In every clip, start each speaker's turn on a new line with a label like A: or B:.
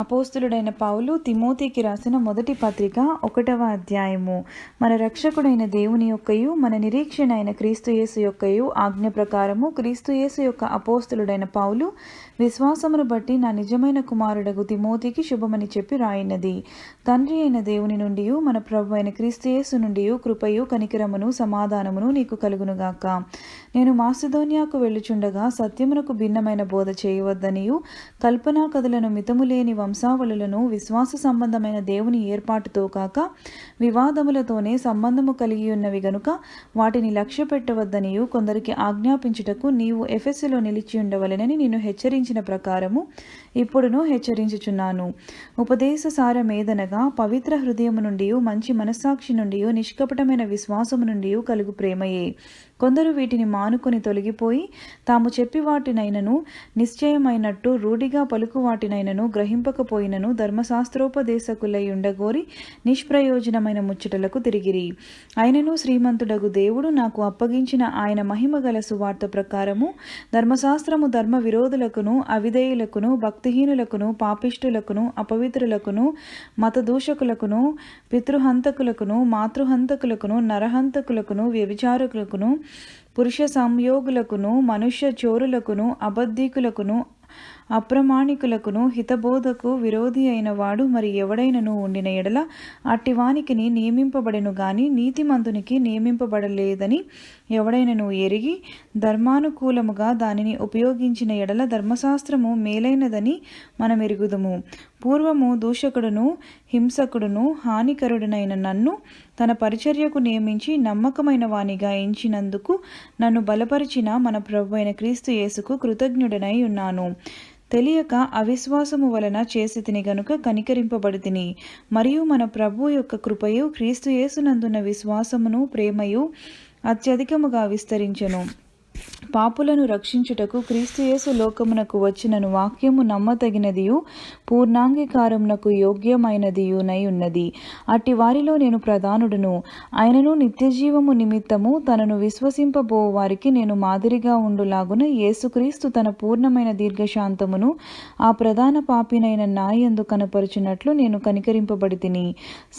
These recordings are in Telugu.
A: అపోస్తులుడైన పౌలు తిమోతికి రాసిన మొదటి పత్రిక 1వ అధ్యాయము. మన రక్షకుడైన దేవుని యొక్కయు మన నిరీక్షణ అయిన క్రీస్తు యేసు యొక్కయు ఆజ్ఞ ప్రకారము క్రీస్తు యేసు యొక్క అపోస్తులుడైన పౌలు విశ్వాసమును బట్టి నా నిజమైన కుమారుడగు తిమోతికి శుభమని చెప్పి రాయినది. తండ్రి అయిన దేవుని నుండి మన ప్రభు అయిన క్రీస్తు యేసు నుండి కృపయు కనికరమును సమాధానమును నీకు కలుగునుగాక. నేను మాసిదోనియాకు వెళ్ళుచుండగా సత్యమునకు భిన్నమైన బోధ చేయవద్దనియు కల్పనా కథలను మితములేని వంశావళులను విశ్వాస సంబంధమైన దేవుని ఏర్పాటుతో కాక వివాదములతోనే సంబంధము కలిగి ఉన్నవి గనుక వాటిని లక్ష్య పెట్టవద్దనియు కొందరికి ఆజ్ఞాపించుటకు నీవు ఎఫెసులో నిలిచి ఉండవలెనని నిన్ను హెచ్చరించిన ప్రకారము ఇప్పుడును హెచ్చరించుచున్నాను. ఉపదేశ సారమేదనగా పవిత్ర హృదయము నుండి మంచి మనస్సాక్షి నుండి నిష్కపటమైన విశ్వాసము నుండి కలుగు ప్రేమయే. కొందరు వీటిని మానుకొని తొలగిపోయి తాము చెప్పి వాటినైనను నిశ్చయమైనట్టు రూఢిగా పలుకు వాటినైనను గ్రహింపకపోయినను ధర్మశాస్త్రోపదేశకులై ఉండగోరి నిష్ప్రయోజనమైన ముచ్చటలకు తిరిగిరి. అయినను శ్రీమంతుడగు దేవుడు నాకు అప్పగించిన ఆయన మహిమ గల సువార్త ప్రకారము ధర్మశాస్త్రము ధర్మ విరోధులకును అవిధేయులకును భక్తిహీనులకును పాపిష్టులకును అపవిత్రులకును మతదూషకులకును పితృహంతకులకును మాతృహంతకులకును నరహంతకులకును వ్యభిచారకులకును పురుష సంయోగులకును మనుష్య చోరులకును అబద్ధీకులకును అప్రమాణికులకును హితబోధకు విరోధి అయిన వాడు మరి ఎవడైనను ఉండిన ఎడల అట్టివానికి నియమింపబడెను గాని నీతిమంతునికి నియమింపబడలేదని ఎవడైనను ఎరిగి ధర్మానుకూలముగా దానిని ఉపయోగించిన ఎడల ధర్మశాస్త్రము మేలైనదని మనం ఎరుగుదుము. పూర్వము దూషకుడును హింసకుడును హానికరుడునైన నన్ను తన పరిచర్యకు నియమించి నమ్మకమైన వానిగా ఎంచినందుకు నన్ను బలపరిచిన మన ప్రభు అయిన క్రీస్తు యేసుకు కృతజ్ఞుడనై ఉన్నాను. తెలియక అవిశ్వాసము వలన చేసి తిని గనుక కనికరింపబడితిని. మరియు మన ప్రభు యొక్క కృపయు క్రీస్తు యేసునందున్న విశ్వాసమును ప్రేమయు అత్యధికముగా విస్తరించెను. పాపులను రక్షించుటకు క్రీస్తు యేసు లోకమునకు వచ్చినను వాక్యము నమ్మతగినదియు పూర్ణాంగీకారమునకు యోగ్యమైనదియునై ఉన్నది. అట్టి వారిలో నేను ప్రధానుడును. ఆయనను నిత్యజీవము నిమిత్తము తనను విశ్వసింపబో వారికి నేను మాదిరిగా ఉండులాగున యేసుక్రీస్తు తన పూర్ణమైన దీర్ఘశాంతమును ఆ ప్రధాన పాపినైన నాయందు కనపరుచున్నట్లు నేను కనికరింపబడితిని.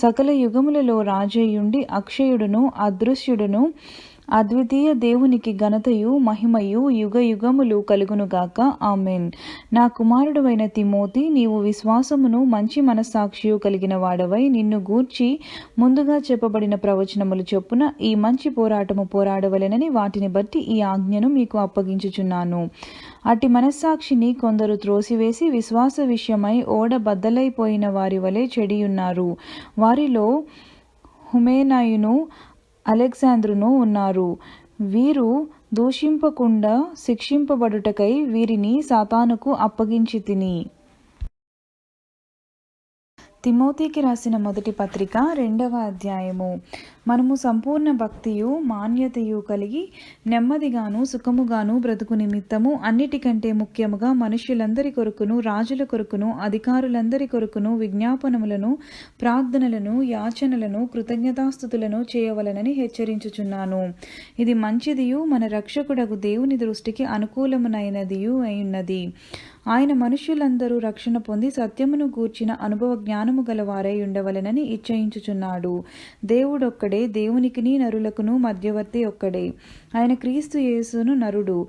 A: సకల యుగములలో రాజయ్యుండి అక్షయుడును అదృశ్యుడును అద్వితీయ దేవునికి ఘనతయు మహిమయు యుగ యుగములు కలుగునుగాక. ఆమెన్. నా కుమారుడవైన తిమోతి, నీవు విశ్వాసమును మంచి మనస్సాక్షియు కలిగిన వాడవై నిన్ను గూర్చి ముందుగా చెప్పబడిన ప్రవచనములు చొప్పున ఈ మంచి పోరాటము పోరాడవలెనని వాటిని బట్టి ఈ ఆజ్ఞను మీకు అప్పగించుచున్నాను. అట్టి మనస్సాక్షిని కొందరు త్రోసివేసి విశ్వాస విషయమై ఓడ బద్దలైపోయిన వారి వలె చెడియున్నారు. వారిలో హుమేనాయును అలెగ్జాంద్రును ఉన్నారు. వీరు దూషింపకుండా శిక్షింపబడుటకై వీరిని సాతానుకు అప్పగించితిని. తిమోతికి రాసిన మొదటి పత్రిక 2వ అధ్యాయము. మనము సంపూర్ణ భక్తియు మాన్యతయు కలిగి నెమ్మదిగాను సుఖముగాను బ్రతుకు నిమిత్తము అన్నిటికంటే ముఖ్యముగా మనుష్యులందరి కొరకును రాజుల కొరకును అధికారులందరి కొరకును విజ్ఞాపనములను ప్రార్థనలను యాచనలను కృతజ్ఞతాస్తుతులను చేయవలనని హెచ్చరించుచున్నాను. ఇది మంచిదియు మన రక్షకుడగు దేవుని దృష్టికి అనుకూలమునైనదియు అయ్యున్నది. ఆయన మనుష్యులందరూ రక్షణ పొంది సత్యమును గూర్చిన అనుభవ జ్ఞానము గలవారై ఉండవలెనని ఇచ్చయించుచున్నాడు. దేవుడొక్కడే, దేవునికిని నరులకును మధ్యవర్తి ఒక్కడే. ఆయన క్రీస్తు యేసును నరుడు.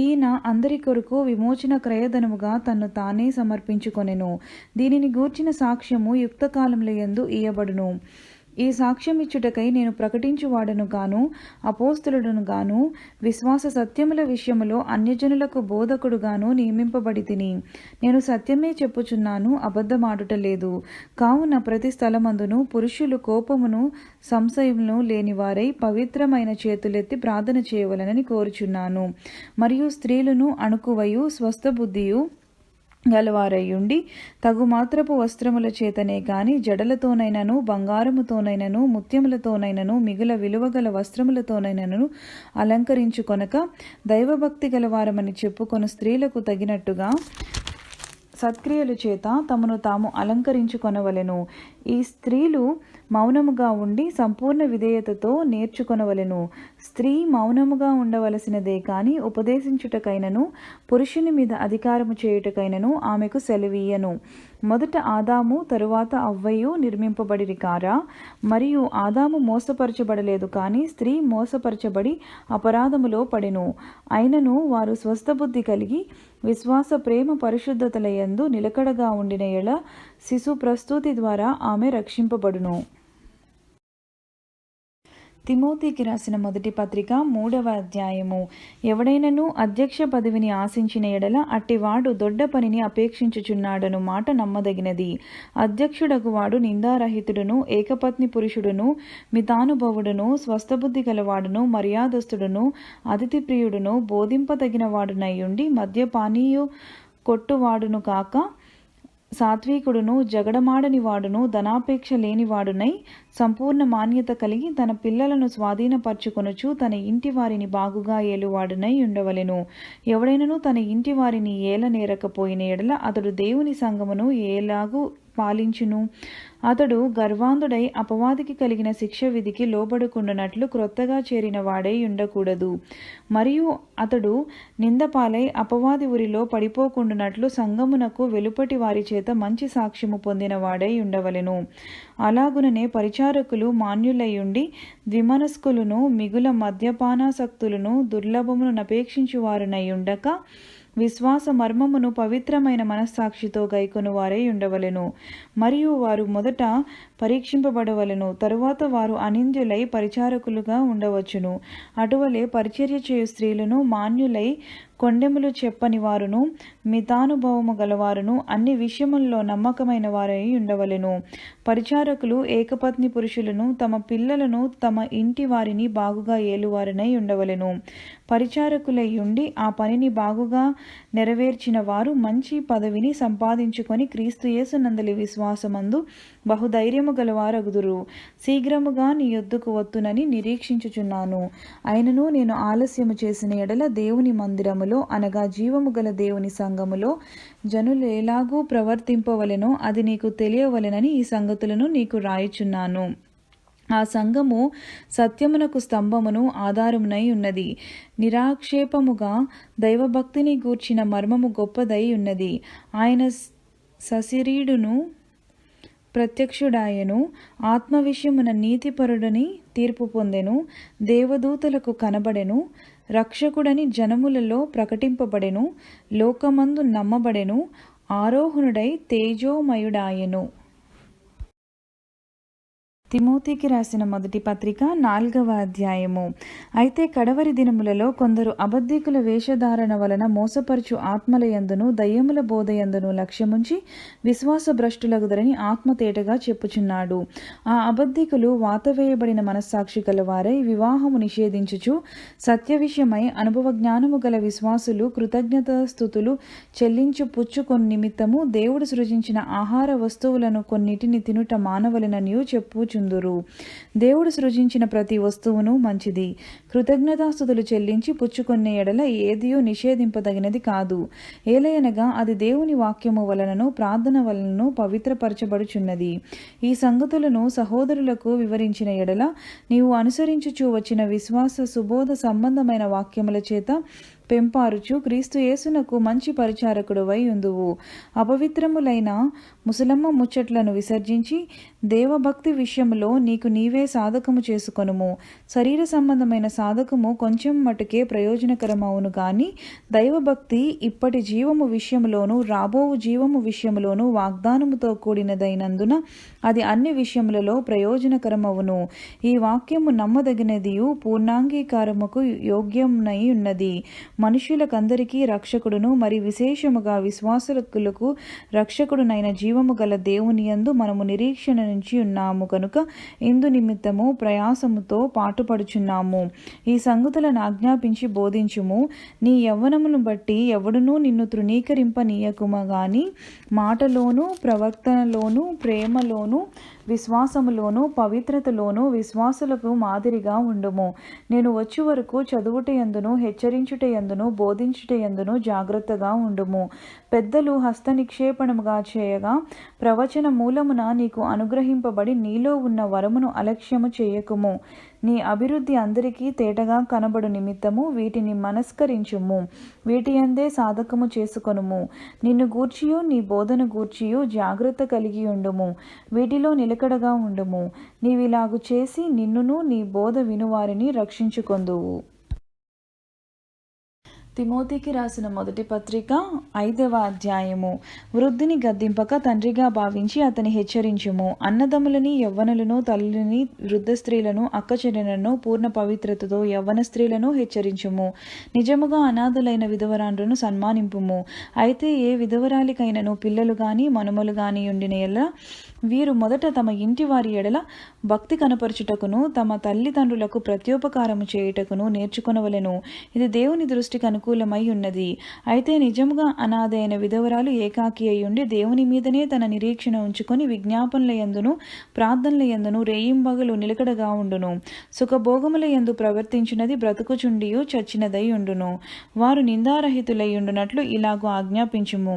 A: ఈయన అందరి కొరకు విమోచన క్రయధనముగా తన్ను తానే సమర్పించుకొనెను. దీనిని గూర్చిన సాక్ష్యము యుక్తకాలముల యందు ఇయ్యబడును. ఈ సాక్ష్యం ఇచ్చుటకై నేను ప్రకటించువాడను గాను అపోస్తలుడను గాను విశ్వాస సత్యముల విషయములో అన్యజనులకు బోధకుడుగాను నియమింపబడి తిని. నేను సత్యమే చెప్పుచున్నాను, అబద్ధమాడుట లేదు. కావున ప్రతి స్థలమందును పురుషులు కోపమును సంశయమును లేనివారై పవిత్రమైన చేతులెత్తి ప్రార్థన చేయవలనని కోరుచున్నాను. మరియు స్త్రీలను అణుకువయు స్వస్థబుద్ధియు గలవారయ్యుండి తగు మాత్రపు వస్త్రముల చేతనే గాని జడలతోనైనను బంగారముతోనైనను ముత్యములతోనైనను మిగుల విలువగల వస్త్రములతోనైనను అలంకరించుకొనక దైవభక్తి గలవారమని చెప్పుకొను స్త్రీలకు తగినట్టుగా సత్క్రియలు చేత తమను తాము అలంకరించుకొనవలెను. ఈ స్త్రీలు మౌనముగా ఉండి సంపూర్ణ విధేయతతో నేర్చుకొనవలెను. స్త్రీ మౌనముగా ఉండవలసినదే కాని ఉపదేశించుటకైనను పురుషుని మీద అధికారము చేయుటకైనను ఆమెకు సెలవీయను. మొదట ఆదాము తరువాత అవ్వయు నిర్మింపబడిరి కారా? మరియు ఆదాము మోసపరచబడలేదు కానీ స్త్రీ మోసపరచబడి అపరాధములో పడెను. అయినను వారు స్వస్థబుద్ధి కలిగి విశ్వాస ప్రేమ పరిశుద్ధతలయందు నిలకడగా ఉండిన ఎడ శిశు ప్రస్తూతి ద్వారా ఆమె రక్షింపబడును. తిమోతికి రాసిన మొదటి పత్రిక 3వ అధ్యాయము. ఎవడైనను అధ్యక్ష పదవిని ఆశించిన ఎడల అట్టివాడు దొడ్డ పనిని అపేక్షించుచున్నాడను మాట నమ్మదగినది. అధ్యక్షుడగు వాడు నిందారహితుడును, ఏకపత్ని పురుషుడును, మితానుభవుడును, స్వస్థబుద్ధి గలవాడును, మర్యాదస్తుడును, అతిథి ప్రియుడును, బోధింపదగిన వాడునయ్యుండి మద్యపానీయు కొట్టువాడును కాక సాత్వికుడును, జగడమాడని వాడును, ధనాపేక్ష లేనివాడునై సంపూర్ణ మాన్యత కలిగి తన పిల్లలను స్వాధీనపరచుకొనుచు తన ఇంటి వారిని బాగుగా ఏలువాడునై ఉండవలెను. ఎవడైనను తన ఇంటి వారిని ఏలనేరకపోయిన ఎడల అతడు దేవుని సంఘమును ఎలాగు పాలించును? అతడు గర్వాంధుడై అపవాదికి కలిగిన శిక్ష విధికి లోబడుకుండునట్లు క్రొత్తగా చేరిన వాడై ఉండకూడదు. మరియు అతడు నిందపాలై అపవాది ఉరిలో పడిపోకుండునట్లు సంఘమునకు వెలుపటి వారి చేత మంచి సాక్ష్యము పొందిన వాడై ఉండవలెను. అలాగుననే పరిచారకులు మాన్యులయ్యుండి ద్విమనస్కులను, మిగుల మద్యపానాసక్తులను, దుర్లభమును నపేక్షించువారునై ఉండక విశ్వాస మర్మమును పవిత్రమైన మనస్సాక్షితో గైకొను వారై ఉండవలెను. మరియు వారు మొదట పరీక్షింపబడవలెను, తరువాత వారు అనింద్యులై పరిచారకులుగా ఉండవచ్చును. అటువలే పరిచర్య చేయు స్త్రీలను మాన్యులై కొండెములు చెప్పని వారును, మితానుభవము గలవారును, అన్ని విషయముల్లో నమ్మకమైన వారై ఉండవలెను. పరిచారకులు ఏకపత్ని పురుషులను, తమ పిల్లలను, తమ ఇంటి వారిని బాగుగా ఏలువారనై ఉండవలెను. పరిచారకులై ఉండి ఆ పనిని బాగుగా నెరవేర్చిన వారు మంచి పదవిని సంపాదించుకొని క్రీస్తు యేసు నందలి విశ్వాసమందు బహుధైర్యము గలవారగుదురు. శీఘ్రముగా నీ యొద్దకు వత్తునని నిరీక్షించుచున్నాను. అయినను నేను ఆలస్యము చేసిన ఎడల దేవుని మందిరములో అనగా జీవము గల దేవుని సంఘములో జనులు ఎలాగూ ప్రవర్తింపవలెనో అది నీకు తెలియవలెనని ఈ సంగతులను నీకు రాయుచున్నాను. ఆ సంఘము సత్యమునకు స్తంభమును ఆధారమునై ఉన్నది. నిరాక్షేపముగా దైవభక్తిని గూర్చిన మర్మము గొప్పదై ఉన్నది. ఆయన సశరీరును ప్రత్యక్షుడాయను, ఆత్మ విషయమున నీతిపరుడని తీర్పు పొందెను, దేవదూతలకు కనబడెను, రక్షకుడని జనములలో ప్రకటింపబడెను, లోకమందు నమ్మబడెను, ఆరోహణుడై తేజోమయుడాయెను. తిమోతికి రాసిన మొదటి పత్రిక 4వ అధ్యాయము. అయితే కడవరి దినములలో కొందరు అబద్ధికుల వేషధారణ వలన మోసపరచు ఆత్మలయందును దయ్యముల బోధయందును లక్ష్యముంచి విశ్వాస భ్రష్టులగుదరని ఆత్మ తేటగా చెప్పుచున్నాడు. ఆ అబద్ధికులు వాతవేయబడిన మనస్సాక్షి గలవారై వివాహము నిషేధించుచు సత్య విషయమై అనుభవ జ్ఞానము గల విశ్వాసులు కృతజ్ఞతాస్తుతులు చెల్లించు పుచ్చుకొని నిమిత్తము దేవుడు సృజించిన ఆహార వస్తువులను కొన్నిటిని తినుట మానవలెననియు చెప్పుచు దేవుడు సృజించిన ప్రతి వస్తువును మంచిది. కృతజ్ఞతాస్తుతులు చెల్లించి పుచ్చుకొనే ఎడల ఏదియూ నిషేధింపదగినది కాదు. ఏలయనగా అది దేవుని వాక్యము వలనను ప్రార్థన వలనను పవిత్రపరచబడుచున్నది. ఈ సంగతులను సహోదరులకు వివరించిన ఎడల నీవు అనుసరించుచూ వచ్చిన విశ్వాస సుబోధ సంబంధమైన వాక్యముల చేత పెంపారుచు క్రీస్తు యేసునకు మంచి పరిచారకుడువై ఉందువు. అపవిత్రములైన ముసలమ్మ ముచ్చట్లను విసర్జించి దేవభక్తి విషయములో నీకు నీవే సాధకము చేసుకొనుము. శరీర సంబంధమైన సాధకము కొంచెం మటుకే ప్రయోజనకరమవును గాని దైవభక్తి ఇప్పటి జీవము విషయములోను రాబోవు జీవము విషయములోను వాగ్దానముతో కూడినదైనందున అది అన్ని విషయములలో ప్రయోజనకరమవును. ఈ వాక్యము నమ్మదగినదియు పూర్ణాంగీకారముకు యోగ్యమునై ఉన్నది. మనుష్యులకందరికీ రక్షకుడును మరి విశేషముగా విశ్వాసులకు రక్షకుడునైన జీవము గల దేవుని యందు మనము నిరీక్షణ నుంచి ఉన్నాము కనుక ఇందు నిమిత్తము ప్రయాసముతో పాటుపడుచున్నాము. ఈ సంగతులను ఆజ్ఞాపించి బోధించుము. నీ యవ్వనమును బట్టి ఎవడునూ నిన్ను తృణీకరింపనీయకుమ గాని మాటలోను ప్రవర్తనలోను ప్రేమలోను విశ్వాసములోను పవిత్రతలోను విశ్వాసులకు మాదిరిగా ఉండుము. నేను వచ్చి వరకు చదువుటయందును హెచ్చరించుటయందును యందును బోధించుట యందును జాగ్రత్తగా ఉండుము. పెద్దలు హస్త నిక్షేపణముగా చేయగా ప్రవచన మూలమున నీకు అనుగ్రహింపబడి నీలో ఉన్న వరమును అలక్ష్యము చేయకుము. నీ అభివృద్ధి అందరికీ తేటగా కనబడు నిమిత్తము వీటిని మనస్కరించుము. వీటి యందే సాధకము చేసుకొనుము. నిన్ను గూర్చియు నీ బోధన గూర్చియు జాగ్రత్త కలిగి ఉండుము. వీటిలో నిలకడగా ఉండుము. నీవిలాగు చేసి నిన్నును నీ బోధ వినువారిని రక్షించుకొందువు. తిమోతికి రాసిన మొదటి పత్రిక 5వ అధ్యాయము. వృద్ధిని గద్దింపక తండ్రిగా భావించి అతని హెచ్చరించుము. అన్నదమ్ములని, యవ్వనులను, తల్లులని, వృద్ధ స్త్రీలను, అక్కచెల్లెలను పూర్ణ పవిత్రతతో యవ్వన స్త్రీలను హెచ్చరించుము. నిజముగా అనాథులైన విధవరాండ్రును సన్మానింపుము. అయితే ఏ విధవరాలికైనను పిల్లలు గాని మనుమలు గాని ఉండిన ఎడల వీరు మొదట తమ ఇంటి వారి ఎడల భక్తి కనపరచుటకును తమ తల్లిదండ్రులకు ప్రత్యోపకారము చేయుటకును నేర్చుకొనవలెను. ఇది దేవుని దృష్టికి అనుకూలమై ఉన్నది. అయితే నిజముగా అనాథ అయిన విధవరాలు ఏకాకి అయ్యుండి దేవుని మీదనే తన నిరీక్షణ ఉంచుకొని విజ్ఞాపనల యందును ప్రార్థనల యందును రేయింబగలు నిలకడగా ఉండును. సుఖభోగముల యందు ప్రవర్తించినది బ్రతుకుచుండియు చచ్చినదై ఉండును. వారు నిందారహితులై ఉండునట్లు ఇలాగూ ఆజ్ఞాపించుము.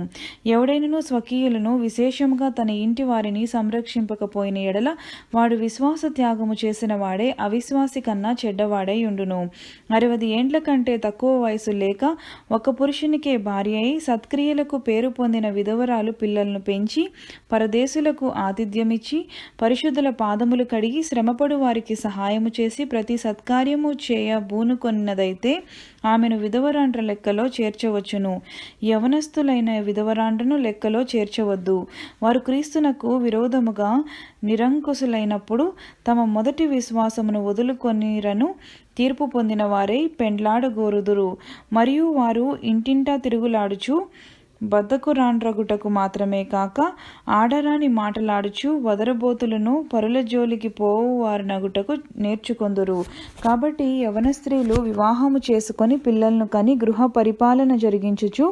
A: ఎవడైనను స్వకీయులను విశేషముగా తన ఇంటి వారిని సంరక్షింపకపోయిన ఎడల వాడు విశ్వాస త్యాగము చేసిన వాడే అవిశ్వాసి కన్నా చెడ్డవాడై ఉండును. 60 ఏండ్ల కంటే తక్కువ వయసు లేక ఒక పురుషునికే భార్య అయి సత్క్రియలకు పేరు పొందిన విధవరాలు పిల్లలను పెంచి పరదేశులకు ఆతిథ్యమిచ్చి పరిశుద్ధుల పాదములు కడిగి శ్రమపడు వారికి సహాయము చేసి ప్రతి సత్కార్యము చేయ బూనుకొన్నదైతే ఆమెను విధవరాండ్ర లెక్కలో చేర్చవచ్చును. యవనస్తులైన విధవరాండ్రను లెక్కలో చేర్చవద్దు. వారు క్రీస్తునకు విరోధముగా నిరంకుశులైనప్పుడు తమ మొదటి విశ్వాసమును వదులుకొనిరను తీర్పు పొందిన వారై పెండ్లాడగోరుదురు. మరియు వారు ఇంటింటా తిరుగులాడుచు బద్ధకురాండ్రగుటకు మాత్రమే కాక ఆడరాని మాటలాడుచు వదరబోతులను పరుల జోలికి పోవువారనగుటకు నేర్చుకొందురు. కాబట్టి యవన స్త్రీలు వివాహము చేసుకొని పిల్లలను కని గృహ పరిపాలన జరిగించుచు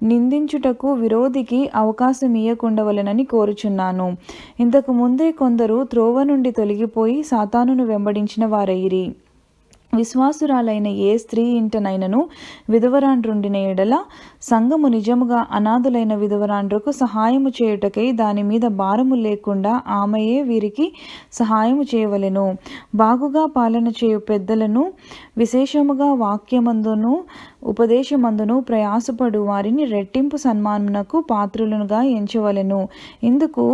A: నిందించుటకు విరోధికి అవకాశం ఇయ్యకుండవలెనని కోరుచున్నాను. ఇంతకు ముందే కొందరు త్రోవ నుండి తొలగిపోయి సాతానును వెంబడించిన వారైరి. విశ్వాసురాలైన ఏ స్త్రీ ఇంటనైనను విధవరాండ్రుండిన ఎడల సంఘము నిజముగా అనాథులైన విధవరాండ్రకు సహాయము చేయుటకై దాని మీద భారము లేకుండా ఆమెయే వీరికి సహాయము చేయవలెను. బాగుగా పాలన చేయు పెద్దలను విశేషముగా వాక్యమందును ఉపదేశమందును ప్రయాసపడు వారిని రెట్టింపు సన్మానమునకు పాత్రులనుగా ఎంచవలెను. ఇందుకు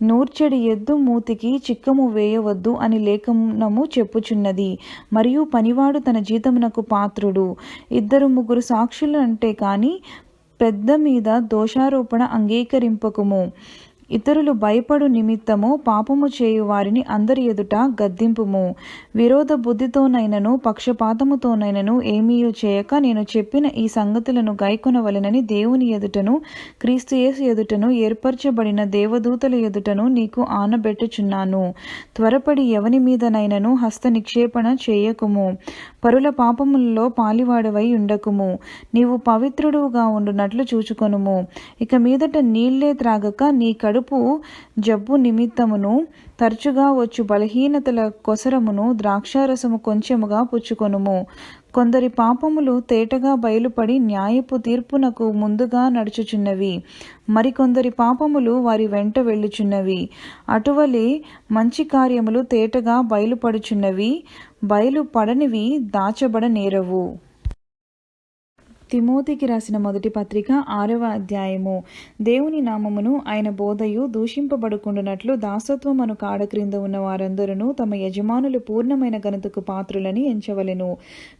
A: నూర్చెడి ఎద్దు మూతికి చిక్కము వేయవద్దు అని లేఖనము చెప్పుచున్నది. మరియు పనివాడు తన జీతమునకు పాత్రుడు. 2-3 సాక్షులు అంటే కాని పెద్ద మీద దోషారోపణ అంగీకరింపకుము. ఇతరులు భయపడు నిమిత్తము పాపము చేయు వారిని అందరి ఎదుట గద్దింపుము. విరోధ బుద్ధితోనైనను పక్షపాతముతోనైనను ఏమీయూ చేయక నేను చెప్పిన ఈ సంగతులను గైకొనవలెనని దేవుని ఎదుటను క్రీస్తు యేసు ఎదుటను ఏర్పరచబడిన దేవదూతల ఎదుటను నీకు ఆనబెట్టుచున్నాను. త్వరపడి ఎవని మీదనైనను హస్త నిక్షేపణ చేయకుము. పరుల పాపములలో పాలివాడవై ఉండకుము. నీవు పవిత్రుడుగా ఉండునట్లు చూచుకొనుము. ఇక మీదట నీళ్లే త్రాగక నీ కడుపు జబ్బు నిమిత్తమును తరచుగా వచ్చు బలహీనతల కొసరమును ద్రాక్షారసము కొంచెముగా పుచ్చుకొనుము. కొందరి పాపములు తేటగా బయలుపడి న్యాయపు తీర్పునకు ముందుగా నడుచుచున్నవి. మరికొందరి పాపములు వారి వెంట వెళ్ళుచున్నవి. అటువలే మంచి కార్యములు తేటగా బయలుపడుచున్నవి. బయలుపడనివి దాచబడనేరవు. తిమోతికి రాసిన మొదటి పత్రిక 6వ అధ్యాయము. దేవుని నామమును ఆయన బోధయు దూషింపబడుకుండునట్లు దాసత్వమను కాడ క్రింద ఉన్న వారందరూ తమ యజమానులు పూర్ణమైన ఘనతకు పాత్రులని ఎంచవలెను.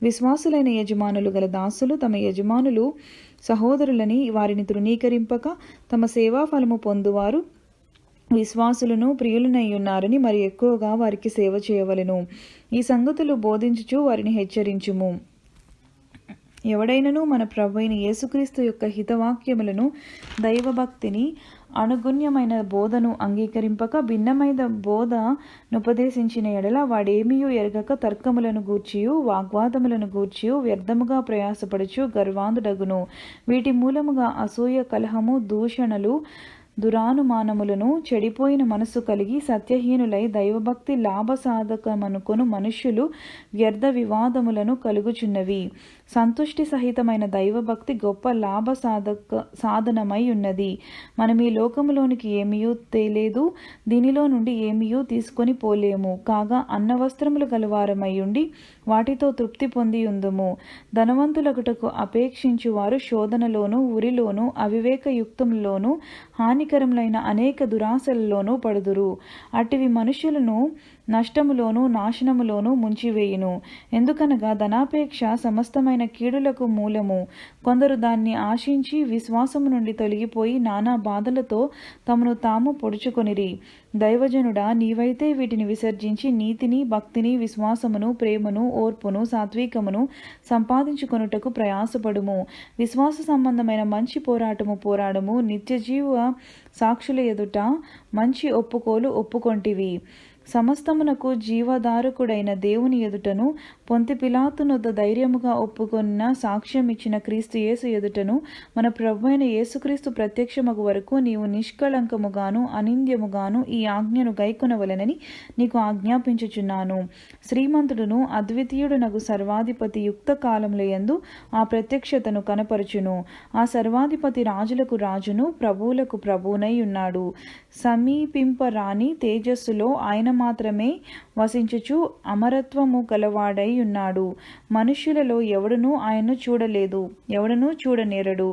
A: విశ్వాసులైన యజమానులు గల దాసులు తమ యజమానులు సహోదరులని వారిని తృణీకరింపక తమ సేవా ఫలము పొందువారు విశ్వాసులను ప్రియులనై ఉన్నారని మరి ఎక్కువగా వారికి సేవ చేయవలెను. ఈ సంగతులు బోధించుచు వారిని హెచ్చరించుము. ఎవడైనను మన ప్రభువైన యేసుక్రీస్తు యొక్క హితవాక్యములను దైవభక్తిని అనుగుణ్యమైన బోధను అంగీకరింపక భిన్నమైన బోధనుపదేశించిన ఎడల వాడేమియూ ఎరగక తర్కములను గూర్చియు వాగ్వాదములను గూర్చియు వ్యర్థముగా ప్రయాసపడుచు గర్వాంధుడగును. వీటి మూలముగా అసూయ, కలహము, దూషణలు, దురానుమానములను, చెడిపోయిన మనస్సు కలిగి సత్యహీనులై దైవభక్తి లాభసాధకమనుకొను మనుష్యులు వ్యర్థ వివాదములను కలుగుచున్నవి. సంతుష్టి సహితమైన దైవభక్తి గొప్ప సాధనమై ఉన్నది. మనం ఈ లోకములోనికి ఏమీయూ తేలేదు, దీనిలో నుండి ఏమీయూ తీసుకొని పోలేము. కాగా అన్నవస్త్రములు గలవారమై ఉండి వాటితో తృప్తి పొంది ఉందుము. ధనవంతులగుటకు అపేక్షించువారు శోధనలోను, ఉరిలోను, అవివేకయుక్తములోను, హానికరములైన అనేక దురాశలలోనూ పడుదురు. అటివి మనుషులను నష్టములోను, నాశనములోను ముంచివేయును. ఎందుకనగా ధనాపేక్ష సమస్తమైన కీడులకు మూలము. కొందరు దాన్ని ఆశించి విశ్వాసము నుండి తొలగిపోయి నానా బాధలతో తమను తాము పొడుచుకొనిరి. దైవజనుడా, నీవైతే వీటిని విసర్జించి నీతిని, భక్తిని, విశ్వాసమును, ప్రేమను, ఓర్పును, సాత్వికమును సంపాదించుకొనుటకు ప్రయాసపడుము. విశ్వాస సంబంధమైన మంచి పోరాడము. నిత్యజీవ సాక్షుల ఎదుట మంచి ఒప్పుకోలు ఒప్పుకొంటివి. సమస్తమునకు జీవధారకుడైన దేవుని ఎదుటను, పొంతి పిలాతునొద్ద ధైర్యముగా ఒప్పుకొన్న సాక్ష్యం ఇచ్చిన క్రీస్తు యేసు ఎదుటను, మన ప్రభువైన యేసుక్రీస్తు ప్రత్యక్షమగు వరకు నీవు నిష్కళంకముగాను అనింద్యముగాను ఈ ఆజ్ఞను గైకొనవలెనని నీకు ఆజ్ఞాపించుచున్నాను. శ్రీమంతుడును అద్వితీయుడునగు సర్వాధిపతి యుక్త కాలములయందు ఆ ప్రత్యక్షతను కనపరచును. ఆ సర్వాధిపతి రాజులకు రాజును, ప్రభువులకు ప్రభువునై ఉన్నాడు. సమీపింపరాని తేజస్సులో ఆయన మాత్రమే వసించుచు అమరత్వము గలవాడై ఉన్నాడు. మనుష్యులలో ఎవడునూ ఆయన్ను చూడలేదు, ఎవడునూ చూడనేరడు.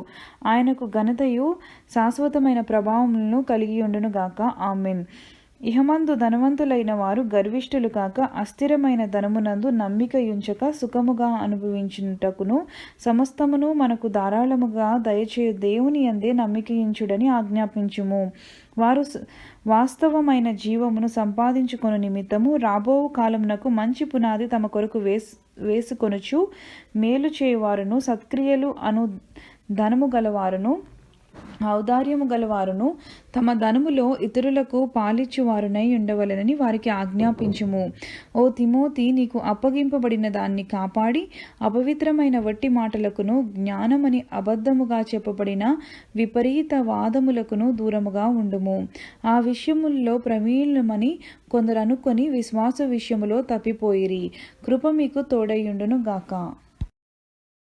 A: ఆయనకు ఘనతయు శాశ్వతమైన ప్రభావములను కలిగి ఉండును గాక. ఆమేన్. ఇహమందు ధనవంతులైన వారు గర్విష్ఠులు కాక, అస్థిరమైన ధనమునందు నమ్మికయుంచక సుఖముగా అనుభవించుటకును, సమస్తమును మనకు ధారాళముగా దయచేయు దేవుని యందే నమ్మికయుంచుడని ఆజ్ఞాపించుము. వారు వాస్తవమైన జీవమును సంపాదించుకొను నిమిత్తము రాబోవు కాలమునకు మంచి పునాది తమ కొరకు వేసుకొనుచు, మేలు చేయువారును, సత్క్రియలు అను ధనము గలవారును, ఔదార్యము గలవారును, తమ ధనములో ఇతరులకు పాలిచ్చువారునై ఉండవలెనని వారికి ఆజ్ఞాపించుము. ఓ తిమోతి, నీకు అప్పగింపబడిన దాన్ని కాపాడి అపవిత్రమైన వట్టి మాటలకును, జ్ఞానమని అబద్ధముగా చెప్పబడిన విపరీత వాదములకును దూరముగా ఉండుము. ఆ విషయముల్లో ప్రవీణులమని కొందరు అనుకొని విశ్వాస విషయములో తప్పిపోయిరి. కృప మీకు తోడైయుండును గాక.